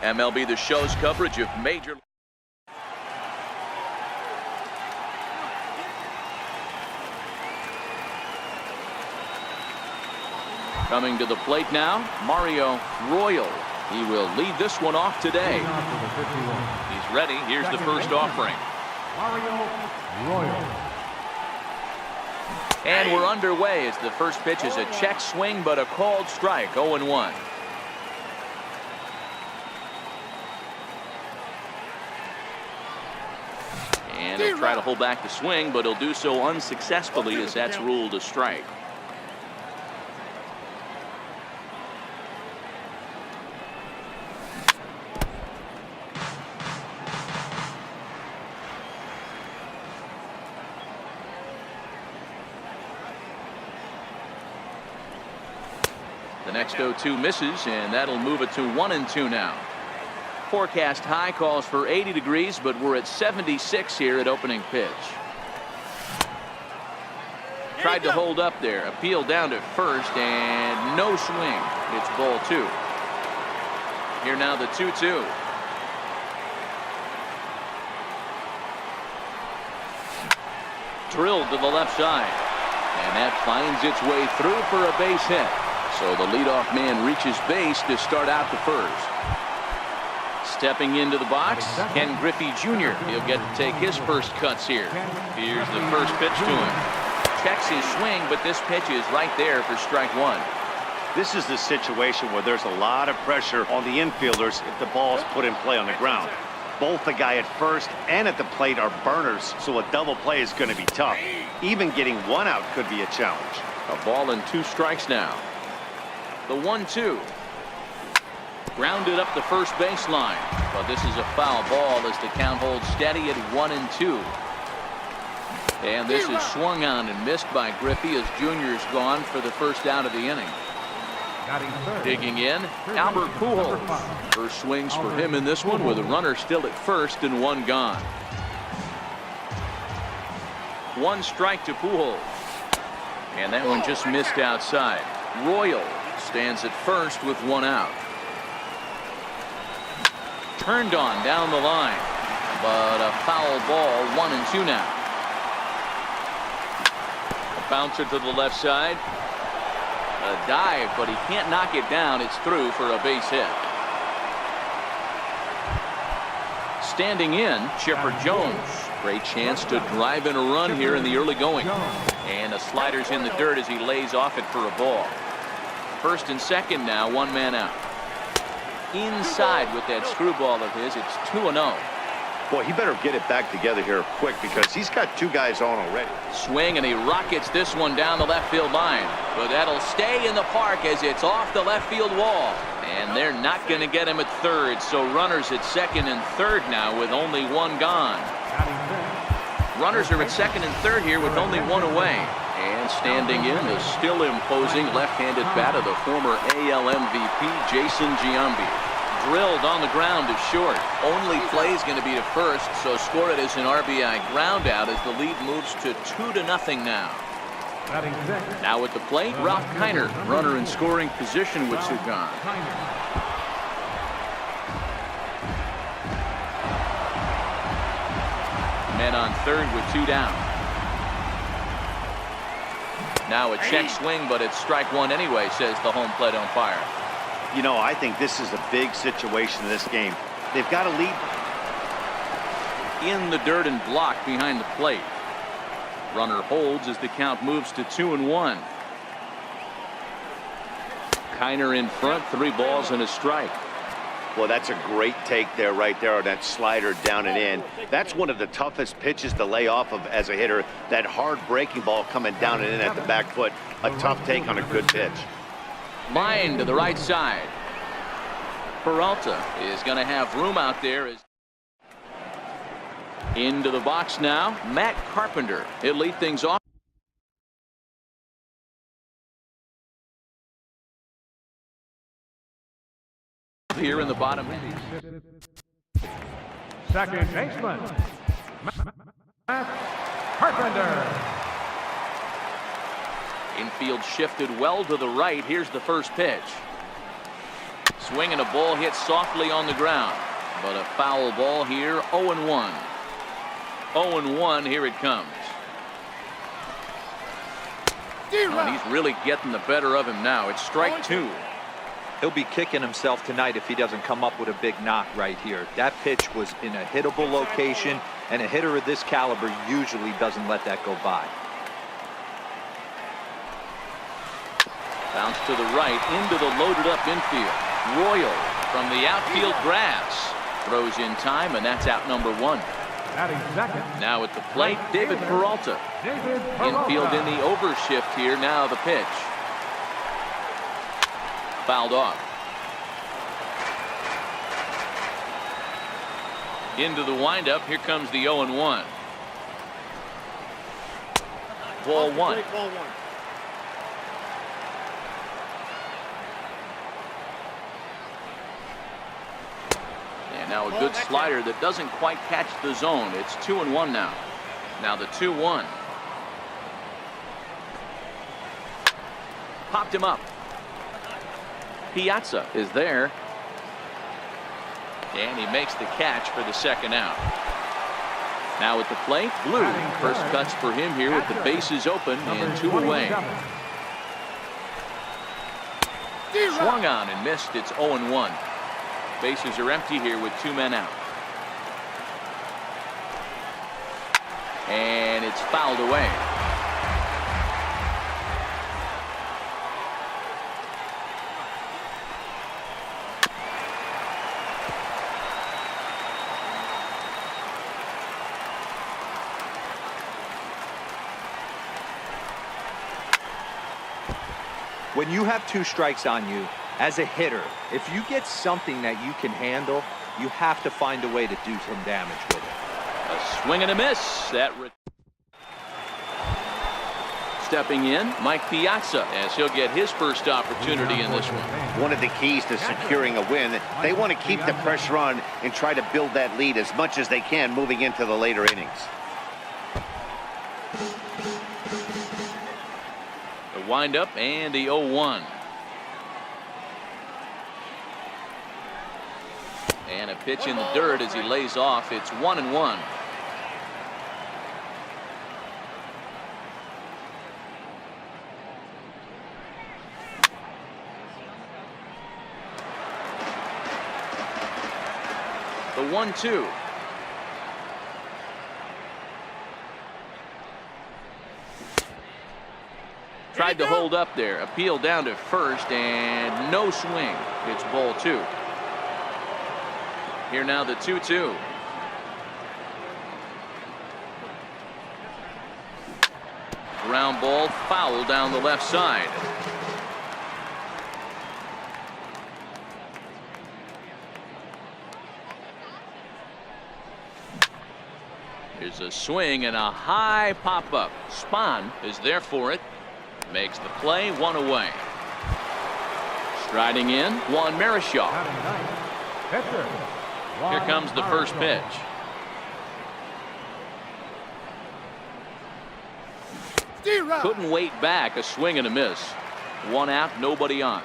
MLB The Show's coverage of major. Coming to the plate now, Mario Royal. He will lead this one off today. He's ready. Here's the first offering. Mario Royal. And we're underway as the first pitch is a check swing, but a called strike, 0-1. And he'll try to hold back the swing, but he'll do so unsuccessfully as that's ruled a strike. The next 0-2 misses, and that'll move it to 1-2 now. Forecast high calls for 80 degrees, but we're at 76 here at opening pitch. Tried to hold up there, appeal down to first, and no swing. It's ball 2. Here now the 2-2. Drilled to the left side, and that finds its way through for a base hit. So the leadoff man reaches base to start out the first. Stepping into the box, Ken Griffey Jr. He'll get to take his first cuts here. Here's the first pitch to him. Checks his swing, but this pitch is right there for strike 1. This is the situation where there's a lot of pressure on the infielders if the ball's put in play on the ground. Both the guy at first and at the plate are burners, so a double play is going to be tough. Even getting one out could be a challenge. A ball and 2 strikes now. The 1-2. Grounded up the first baseline, but this is a foul ball as the count holds steady at 1-2. And this is swung on and missed by Griffey as Jr.'s gone for the first out of the inning. Digging in, Albert Pujols. First swings for him in this one with a runner still at first and 1 gone. 1 strike to Pujols. And that one just missed outside. Royal stands at first with 1 out. Turned on down the line, but a foul ball, 1-2 now. A bouncer to the left side. A dive, but he can't knock it down. It's through for a base hit. Standing in, Chipper Jones. Great chance to drive in a run here in the early going. And a slider's in the dirt as he lays off it for a ball. First and second now, 1 man out. Inside with that screwball of his, it's 2-0. Boy, he better get it back together here quick because he's got 2 guys on already. Swing, and he rockets this one down the left field line. But that'll stay in the park as it's off the left field wall. And they're not going to get him at third, so runners at second and third now with only 1 gone. Runners are at second and third here with only 1 away. And standing in, the still imposing left-handed bat of the former AL MVP, Jason Giambi. Drilled on the ground to short. Only play is going to be to first, so score it as an RBI ground out as the lead moves to 2-0 now. Now at the plate, Ralph Kiner, runner in scoring position with 2 gone. Men on third with 2 down. Now a check swing, but it's strike 1 anyway, says the home plate umpire. You know, I think this is a big situation in this game. They've got to lead. In the dirt and blocked behind the plate. Runner holds as the count moves to 2-1. Kiner in front, 3 balls and a strike. Well, that's a great take there, right there, on that slider down and in. That's one of the toughest pitches to lay off of as a hitter. That hard breaking ball coming down and in at the back foot. A tough take on a good pitch. Line to the right side. Peralta is going to have room out there. Into the box now, Matt Carpenter. He'll lead things off. Here in the bottom. Second baseman, Matt Carpenter. Infield shifted well to the right. Here's the first pitch. Swinging a ball hit softly on the ground, but a foul ball here. 0-1. 0-1. Here it comes. And he's really getting the better of him now. It's strike two. He'll be kicking himself tonight if he doesn't come up with a big knock right here. That pitch was in a hittable location, and a hitter of this caliber usually doesn't let that go by. Bounce to the right into the loaded up infield. Royal from the outfield grass throws in time, and that's out number one. Now at the plate, David Peralta. Infield in the overshift here. Now the pitch. Fouled off. Into the windup. Here comes the 0-1. Ball one. And now a good slider that doesn't quite catch the zone. It's 2-1 now. Now the 2-1. Popped him up. Piazza is there. And he makes the catch for the second out. Now at the plate, Blue. First cuts for him here with the bases open and two away. Swung on and missed. It's 0-1. Bases are empty here with two men out. And it's fouled away. When you have two strikes on you, as a hitter, if you get something that you can handle, you have to find a way to do some damage with it. A swing and a miss. Stepping in, Mike Piazza, as he'll get his first opportunity in this one. One of the keys to securing a win, they want to keep the pressure on and try to build that lead as much as they can moving into the later innings. The windup and the 0-1. And a pitch in the dirt as he lays off. It's 1-1. The 1-2. Tried to hold up there. Appeal down to first and no swing. It's ball two. Here now the 2-2. Ground ball foul down the left side. Here's a swing and a high pop-up. Spahn is there for it. Makes the play, one away. Striding in, Juan Marichal. Here comes the first pitch. Couldn't wait back. A swing and a miss. One out, nobody on.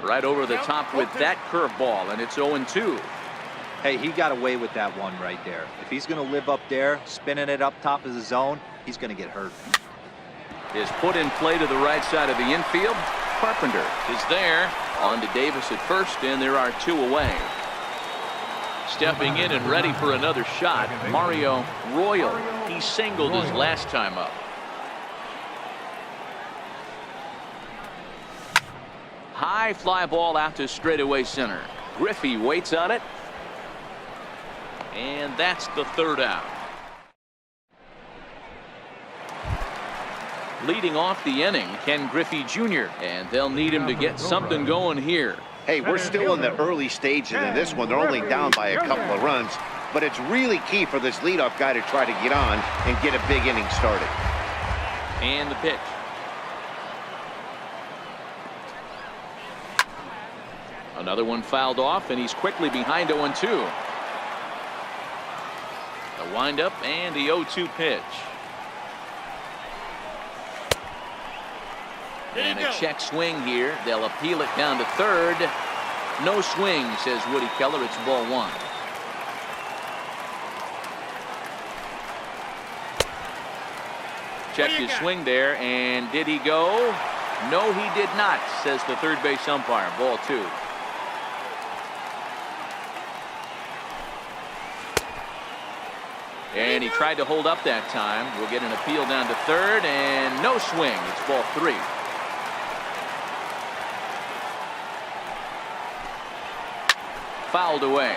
Right over the top with that curveball, and it's 0-2. Hey, he got away with that one right there. If he's going to live up there, spinning it up top of the zone, he's going to get hurt. Is put in play to the right side of the infield. Carpenter is there. On to Davis at first, and there are two away. Stepping in and ready for another shot, Mario Royal. He singled his last time up. High fly ball out to straightaway center. Griffey waits on it. And that's the third out. Leading off the inning, Ken Griffey Jr., and they'll need him to get something going here. Hey, we're still in the early stages in this one. They're only down by a couple of runs, but it's really key for this leadoff guy to try to get on and get a big inning started. And the pitch. Another one fouled off, and he's quickly behind 0-2. The windup and the 0-2 pitch. And a check swing here. They'll appeal it down to third. No swing, says Woody Keller. It's ball one. Checked his swing there, and did he go? No, he did not, says the third base umpire. Ball two. And he tried to hold up that time. We'll get an appeal down to third, and no swing. It's ball three. Fouled away.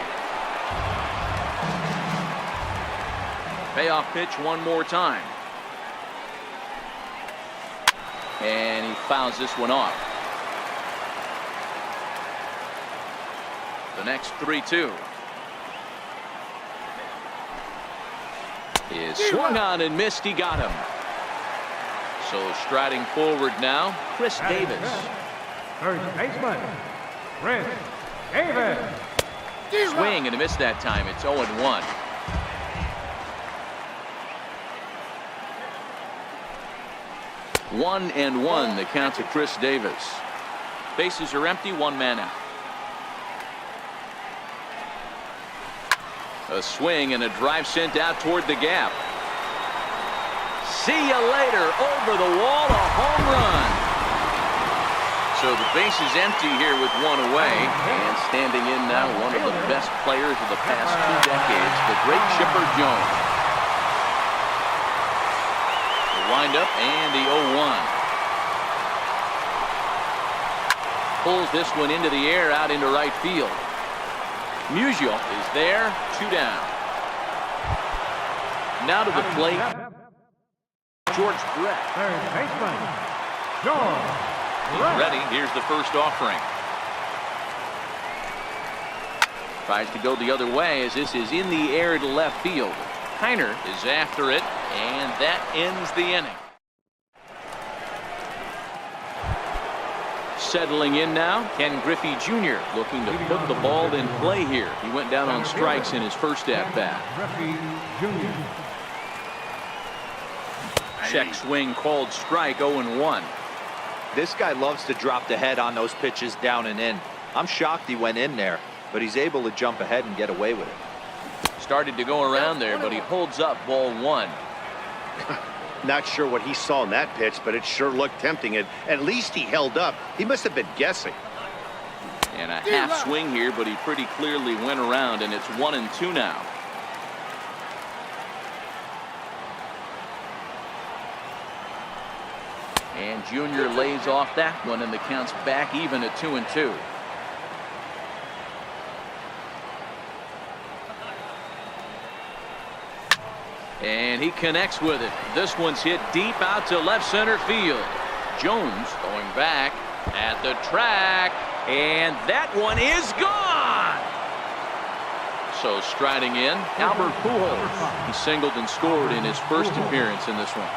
Payoff pitch one more time. And he fouls this one off. The next 3-2 is swung on and missed. He got him. So striding forward now, Chris Davis. Third baseman, Chris Davis. Swing and a miss that time. It's 0-1. One and one, the count to Chris Davis. Bases are empty, one man out. A swing and a drive sent out toward the gap. See you later. Over the wall, a home run. So the base is empty here with one away. And standing in now, one of the best players of the past 2 decades, the great Chipper Jones. Wind up and the 0-1. Pulls this one into the air out into right field. Musial is there, 2 down. Now to the plate, George Brett. Third baseman, George Brett. Ready. Here's the first offering. Tries to go the other way as this is in the air to left field. Heiner is after it, and that ends the inning. Settling in now, Ken Griffey Jr. looking to put the ball in play here. He went down on strikes in his first at-bat. Griffey Jr. Check swing called strike, 0-1. This guy loves to drop the head on those pitches down and in. I'm shocked he went in there, but he's able to jump ahead and get away with it. Started to go around there, but he holds up ball one. Not sure what he saw in that pitch, but it sure looked tempting. At least he held up. He must have been guessing. And a half swing here, but he pretty clearly went around, and it's 1-2 now. And Junior lays off that one, and the count's back even at 2-2. And he connects with it. This one's hit deep out to left center field. Jones going back at the track, and that one is gone. So striding in, Albert Pujols. He singled and scored in his first appearance in this one.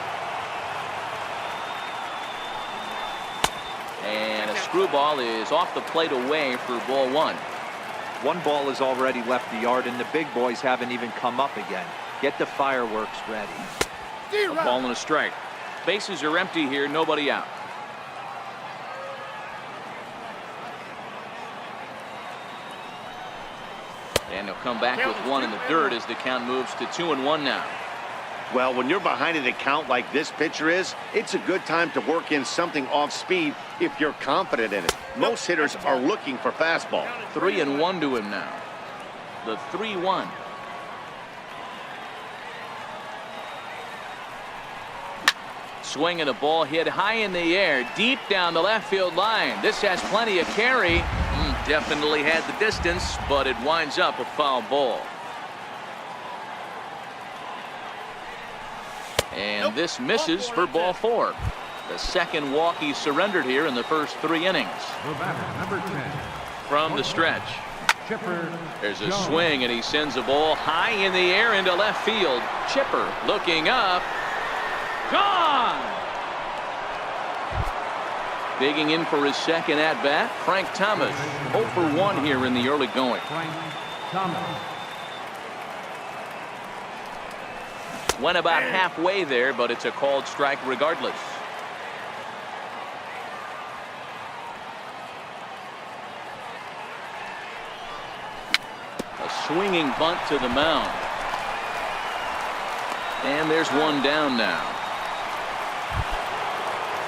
And a screwball is off the plate away for ball one. One ball has already left the yard, and the big boys haven't even come up again. Get the fireworks ready. A ball and a strike. Bases are empty here, nobody out. And he'll come back with one in the dirt as the count moves to 2-1 now. Well, when you're behind in a count like this pitcher is, it's a good time to work in something off speed if you're confident in it. Most hitters are looking for fastball. 3-1 to him now. The 3-1. Swing and a ball hit high in the air, deep down the left field line. This has plenty of carry. Definitely had the distance, but it winds up a foul ball. And this misses for ball four. The second walk he surrendered here in the first 3 innings. Number 10. From the stretch. Chipper. There's a swing, and he sends a ball high in the air into left field. Chipper looking up. Gone! Digging in for his second at-bat, Frank Thomas. 0 for 1 here in the early going. Frank Thomas. Went about halfway there, but it's a called strike regardless. A swinging bunt to the mound. And there's one down now.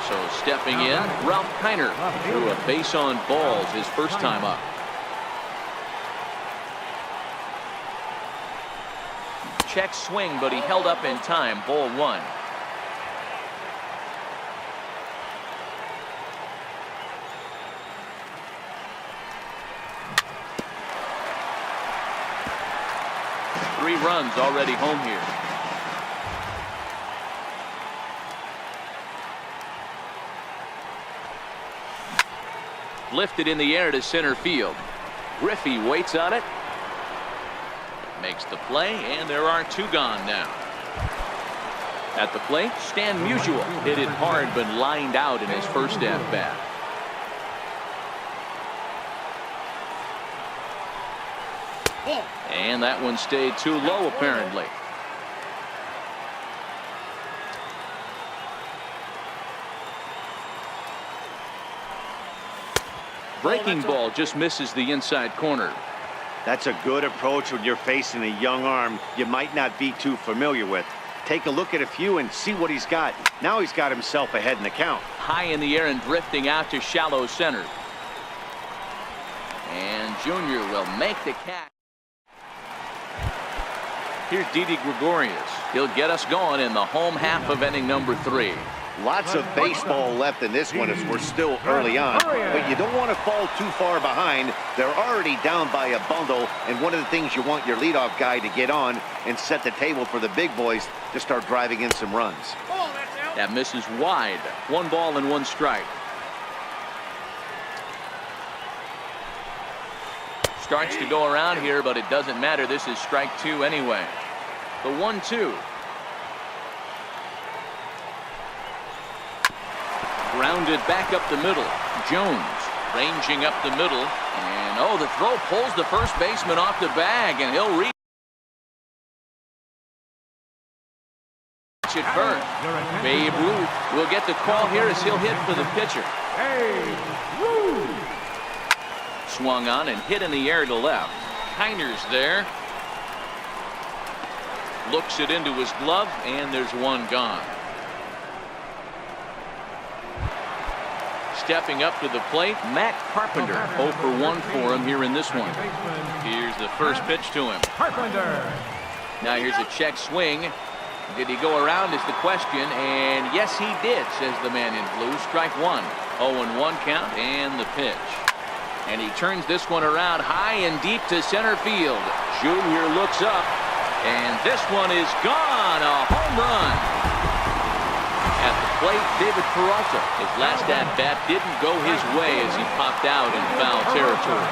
So stepping in, Ralph Kiner threw a base on balls his first time up. Check swing, but he held up in time. Ball one. Three runs already home here. Lifted in the air to center field. Griffey waits on it. Makes the play, and there are two gone now. At the plate, Stan Musial hit it hard but lined out in his first at-bat. And that one stayed too low, apparently. Breaking ball just misses the inside corner. That's a good approach when you're facing a young arm you might not be too familiar with. Take a look at a few and see what he's got. Now he's got himself ahead in the count. High in the air and drifting out to shallow center. And Junior will make the catch. Here's Didi Gregorius. He'll get us going in the home half of inning number 3. Lots of baseball left in this one as we're still early on, but you don't want to fall too far behind. They're already down by a bundle, and one of the things you want your leadoff guy to get on and set the table for the big boys to start driving in some runs. That misses wide. 1 ball and 1 strike. Starts to go around here, but it doesn't matter. This is strike 2 anyway. The 1-2. Grounded back up the middle. Jones ranging up the middle. And oh, the throw pulls the first baseman off the bag, and he'll reach it first. Babe Ruth will get the call here as he'll hit for the pitcher. Swung on and hit in the air to left. Kiner's there. Looks it into his glove, and there's one gone. Stepping up to the plate, Matt Carpenter. 0 for 1 for him here in this one. Here's the first pitch to him. Carpenter. Now here's a check swing. Did he go around is the question, and yes he did, says the man in blue. Strike 1. 0-1 count, and the pitch. And he turns this one around high and deep to center field. Junior looks up, and this one is gone. A home run. At the plate, David Peralta. His last at-bat didn't go his way as he popped out in foul territory.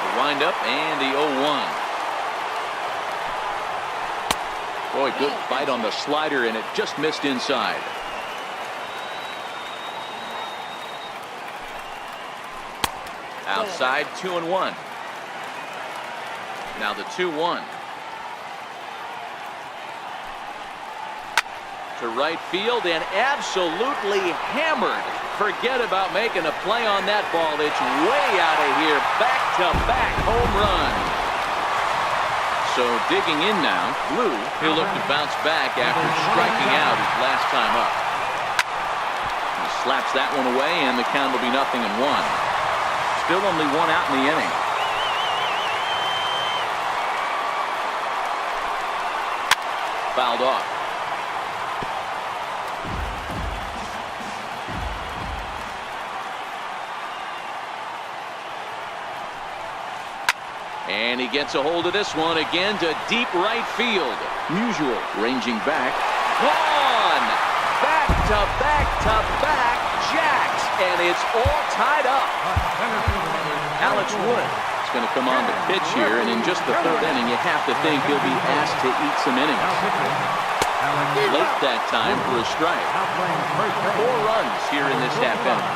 The wind-up and the 0-1. Boy, good fight on the slider, and it just missed inside. Outside, 2-1. Now the 2-1. To right field and absolutely hammered. Forget about making a play on that ball. It's way out of here. Back-to-back home run. So digging in now, Blue. He'll look to bounce back after striking out his last time up. He slaps that one away, and the count will be 0-1. Still only 1 out in the inning. Fouled off. And he gets a hold of this one again to deep right field. Musial ranging back. Gone! Back-to-back-to-back jacks, and it's all tied up. Alex Wood is going to come on the pitch here, and in just the 3rd inning, you have to think he'll be asked to eat some innings. Late that time for a strike. 4 runs here in this half inning.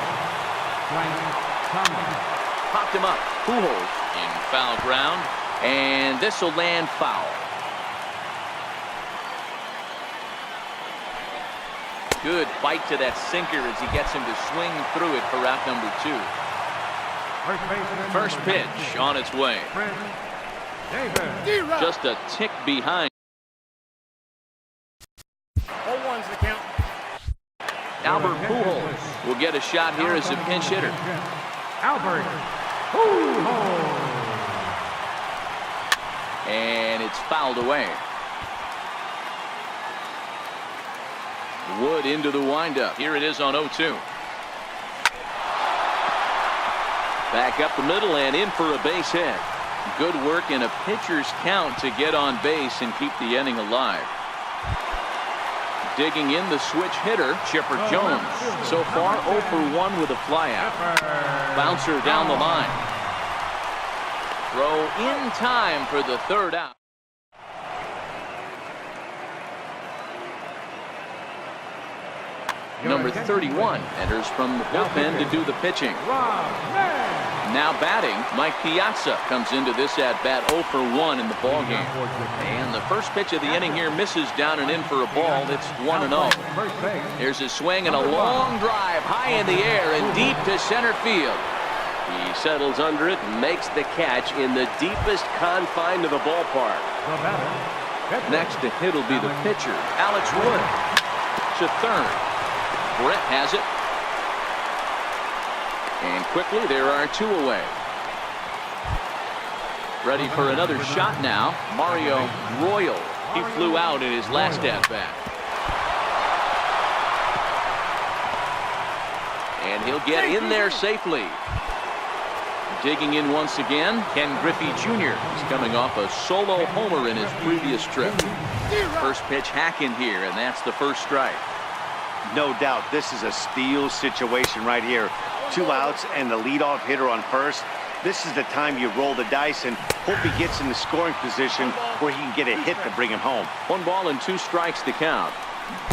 Popped him up. Pujols in foul ground, and this will land foul. Good bite to that sinker as he gets him to swing through it for out number 2. First pitch on its way. Just a tick behind. 0-1's the count. Albert Pujols will get a shot here as a pinch hitter. Albert Pujols. And it's fouled away. Wood into the windup. Here it is on 0-2. Back up the middle and in for a base hit. Good work in a pitcher's count to get on base and keep the inning alive. Digging in the switch hitter, Chipper Jones. So far 0 for 1 with a flyout. Bouncer down the line. Throw in time for the third out. Number 31 enters from the bullpen to do the pitching. Now batting, Mike Piazza comes into this at-bat 0 for 1 in the ballgame. And the first pitch of the inning here misses down and in for a ball. It's 1-0. Here's a swing and a long drive high in the air and deep to center field. He settles under it and makes the catch in the deepest confine of the ballpark. Next to hit will be the pitcher, Alex Wood. To third. Brett has it. And quickly there are 2 away. Ready for another shot now. Mario Royal. He flew out in his last at-bat. And he'll get in there safely. Digging in once again, Ken Griffey Jr. is coming off a solo homer in his previous trip. First pitch hack in here, and that's the first strike. No doubt this is a steal situation right here. 2 outs and the leadoff hitter on first. This is the time you roll the dice and hope he gets in the scoring position where he can get a hit to bring him home. 1 ball and 2 strikes to count.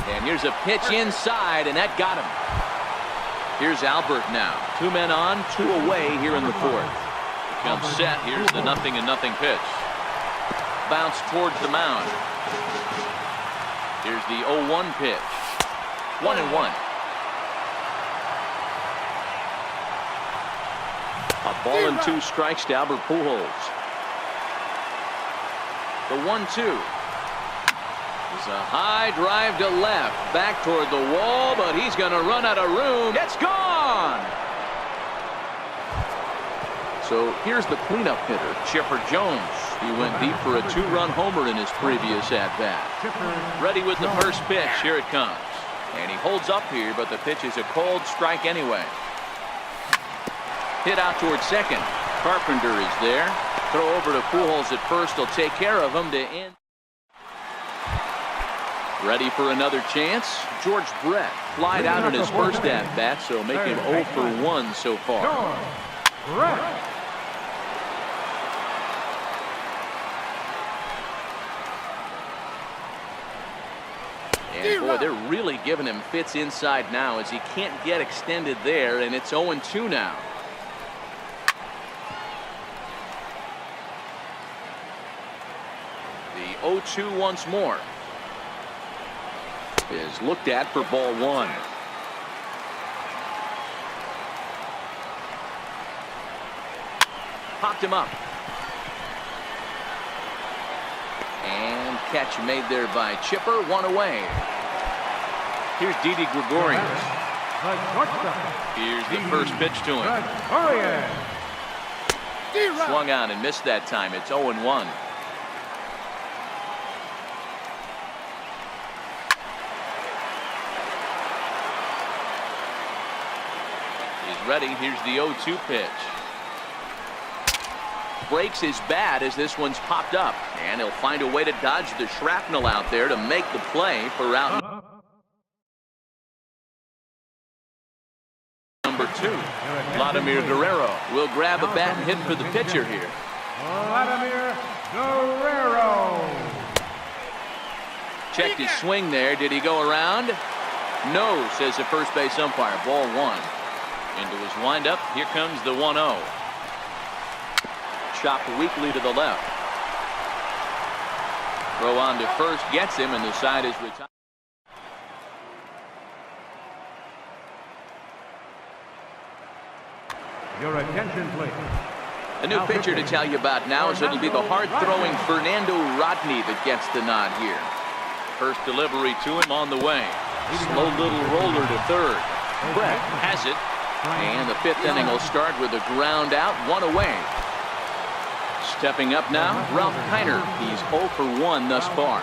And here's a pitch inside, and that got him. Here's Albert now. 2 men on, 2 away here in the 4th. Comes set. Here's the 0-0 pitch. Bounce towards the mound. Here's the 0-1 pitch. 1-1. A ball and 2 strikes to Albert Pujols. The 1-2. It's a high drive to left. Back toward the wall, but he's going to run out of room. It's gone! So here's the cleanup hitter, Chipper Jones. He went deep for a 2-run homer in his previous at-bat. Ready with the first pitch. Here it comes. And he holds up here, but the pitch is a cold strike anyway. Hit out towards second. Carpenter is there. Throw over to Pujols at first. He'll take care of him to end. Ready for another chance. George Brett flied out in his first at-bat, so make him 0 for 1 so far. Brett. And boy, they're really giving him fits inside now as he can't get extended there, and it's 0-2 now. The 0-2 once more is looked at for ball 1. Popped him up. And catch made there by Chipper. 1 away. Here's Didi Gregorius. Here's the first pitch to him. Swung on and missed that time. It's 0-1. He's ready. Here's the 0-2 pitch. Breaks his bat as this one's popped up, and he'll find a way to dodge the shrapnel out there to make the play for out number 2. Vladimir Guerrero will grab a bat and hit for the pitcher here. Vladimir Guerrero. Checked his swing there. Did he go around? No, says the first base umpire. Ball 1. Into his windup. Here comes the 1-0. Chopped weakly to the left. Throw on to first, gets him, and the side is retired. Your attention, please. A new pitcher to tell you about now is it'll be the hard-throwing Fernando Rodney that gets the nod here. First delivery to him on the way. Slow little roller to third. Brett has it. And the fifth inning will start with a ground out, one away. Stepping up now, Ralph Kiner. He's 0 for 1 thus far.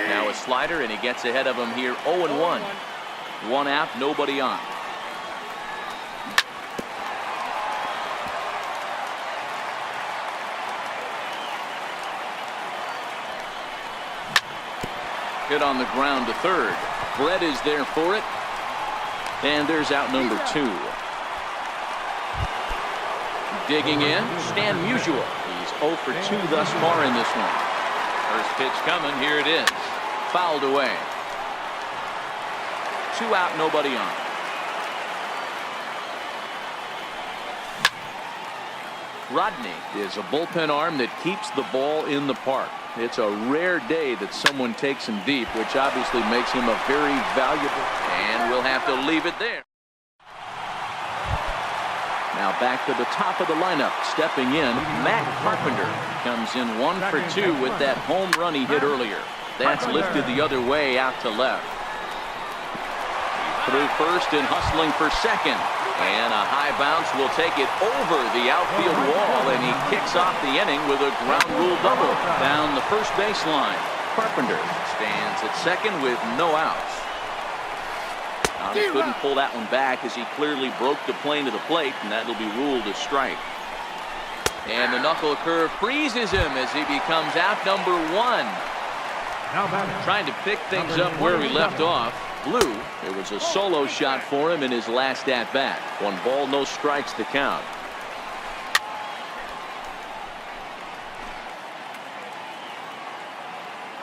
Now a slider, and he gets ahead of him here, 0-1. One out, nobody on. Hit on the ground to third. Brett is there for it. And there's out number 2. Digging in, Stan Musial. He's 0 for 2 thus far in this one. First pitch coming, here it is. Fouled away. 2 out, nobody on. Rodney is a bullpen arm that keeps the ball in the park. It's a rare day that someone takes him deep, which obviously makes him a very valuable, and we'll have to leave it there. Now back to the top of the lineup. Stepping in, Matt Carpenter comes in 1 for 2 with that home run he hit earlier. That's lifted the other way out to left. Through first and hustling for second. And a high bounce will take it over the outfield wall, and he kicks off the inning with a ground rule double down the first baseline. Carpenter stands at second with no outs. Now, he couldn't pull that one back as he clearly broke the plane to the plate, and that'll be ruled a strike. And the knuckle curve freezes him as he becomes out number 1. Trying to pick things up where he left off. Blue, it was a solo shot for him in his last at-bat. 1 ball, no strikes to count.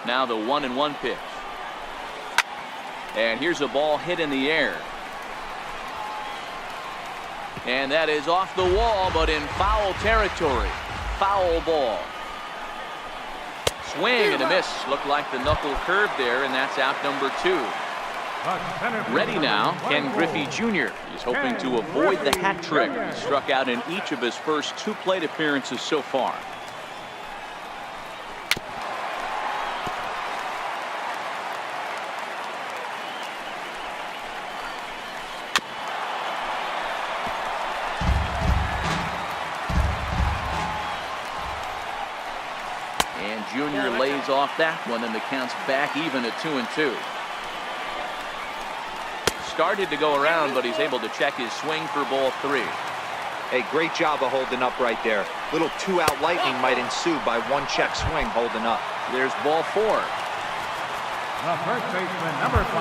Now the 1-1 pitch. And here's a ball hit in the air. And that is off the wall, but in foul territory. Foul ball. Swing and a miss. Looked like the knuckle curve there, and that's out number 2. Ready now, Ken Griffey Jr. He's hoping to avoid the hat trick. He struck out in each of his first 2 plate appearances so far. And Jr. lays off that one, and the count's back even at 2-2. Started to go around, but he's able to check his swing for ball 3. Hey, great job of holding up right there. Little 2-out lightning might ensue by 1 check swing holding up. There's ball 4. The first baseman, number 5,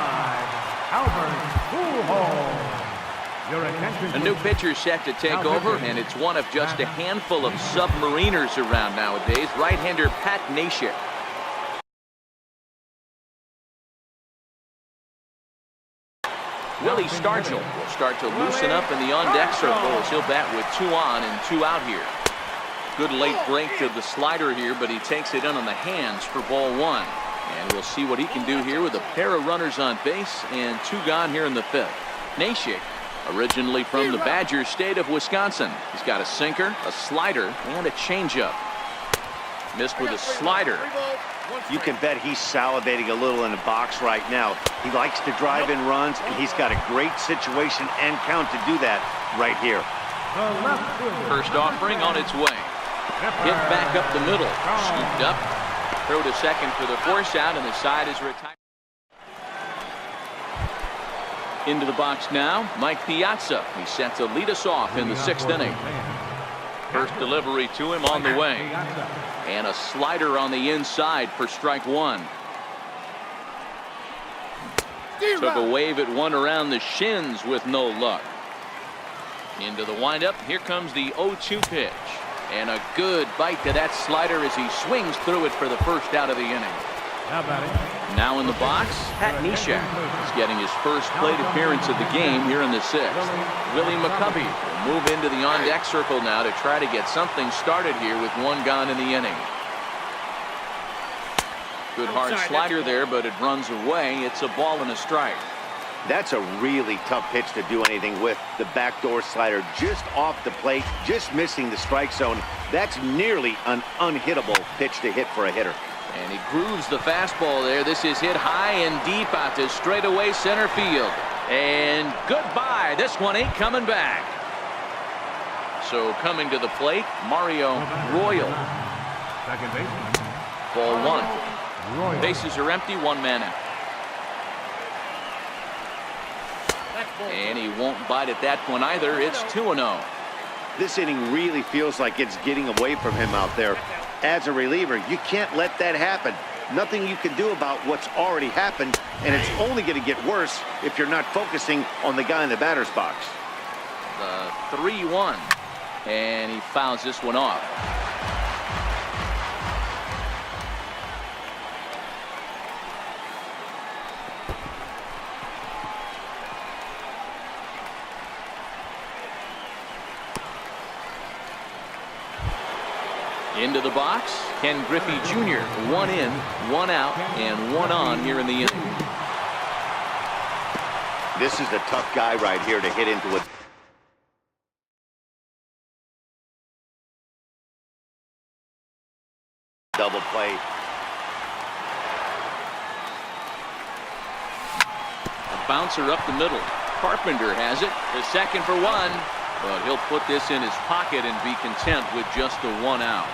Albert Pujols. Your attention. A new pitcher set to take over, and it's one of just a handful of submariners around nowadays. Right-hander Pat Neshek. Willie Stargell will start to loosen up in the on-deck circle as he'll bat with 2 on and 2 out here. Good late break to the slider here, but he takes it in on the hands for ball 1. And we'll see what he can do here with a pair of runners on base and 2 gone here in the 5th. Neshek, originally from the Badger state of Wisconsin. He's got a sinker, a slider, and a changeup. Missed with a slider. You can bet he's salivating a little in the box right now. He likes to drive in runs, and he's got a great situation and count to do that right here. First offering on its way. Hit back up the middle. Scooped up. Throw to second for the force out, and the side is retired. Into the box now, Mike Piazza. He's set to lead us off in the 6th inning. First delivery to him on the way. And a slider on the inside for strike 1. Took a wave at one around the shins with no luck. Into the windup. Here comes the 0-2 pitch. And a good bite to that slider as he swings through it for the first out of the inning. Now in the box, Pat Neshek is getting his first plate appearance of the game here in the 6th. Willie McCovey will move into the on-deck circle now to try to get something started here with 1 gone in the inning. Good hard slider there, but it runs away. It's a ball and a strike. That's a really tough pitch to do anything with. The backdoor slider just off the plate, just missing the strike zone. That's nearly an unhittable pitch to hit for a hitter. And he grooves the fastball there. This is hit high and deep out to straightaway center field. And goodbye. This one ain't coming back. So coming to the plate, Mario Royal. Second baseman. Ball one. Royal. Bases are empty, one man out. And he won't bite at that one either. It's 2-0. This inning really feels like it's getting away from him out there. As a reliever, you can't let that happen. Nothing you can do about what's already happened, and it's only going to get worse if you're not focusing on the guy in the batter's box. The 3-1. And he fouls this one off. Into the box, Ken Griffey Jr. 1 in, 1 out, and 1 on here in the inning. This is a tough guy right here to hit into it. Double play. A bouncer up the middle. Carpenter has it. The second for one. But he'll put this in his pocket and be content with just the 1 out.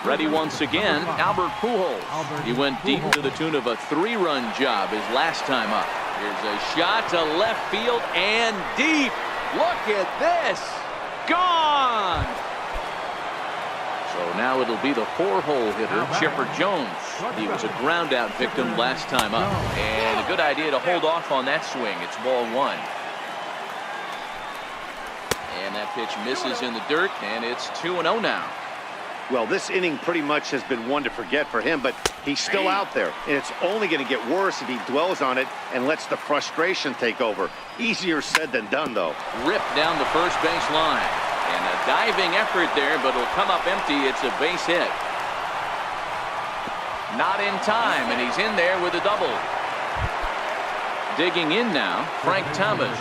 Ready once again, Albert Pujols. He went deep to the tune of a 3-run job his last time up. Here's a shot to left field and deep. Look at this. Gone. So now it'll be the 4-hole hitter, Chipper Jones. He was a ground out victim last time up. And a good idea to hold off on that swing. It's ball 1. And that pitch misses in the dirt, and it's 2-0 now. Well, this inning pretty much has been one to forget for him, but he's still out there, and it's only going to get worse if he dwells on it and lets the frustration take over. Easier said than done, though. Ripped down the first base line. And a diving effort there, but it'll come up empty. It's a base hit. Not in time, and he's in there with a double. Digging in now, Frank Thomas.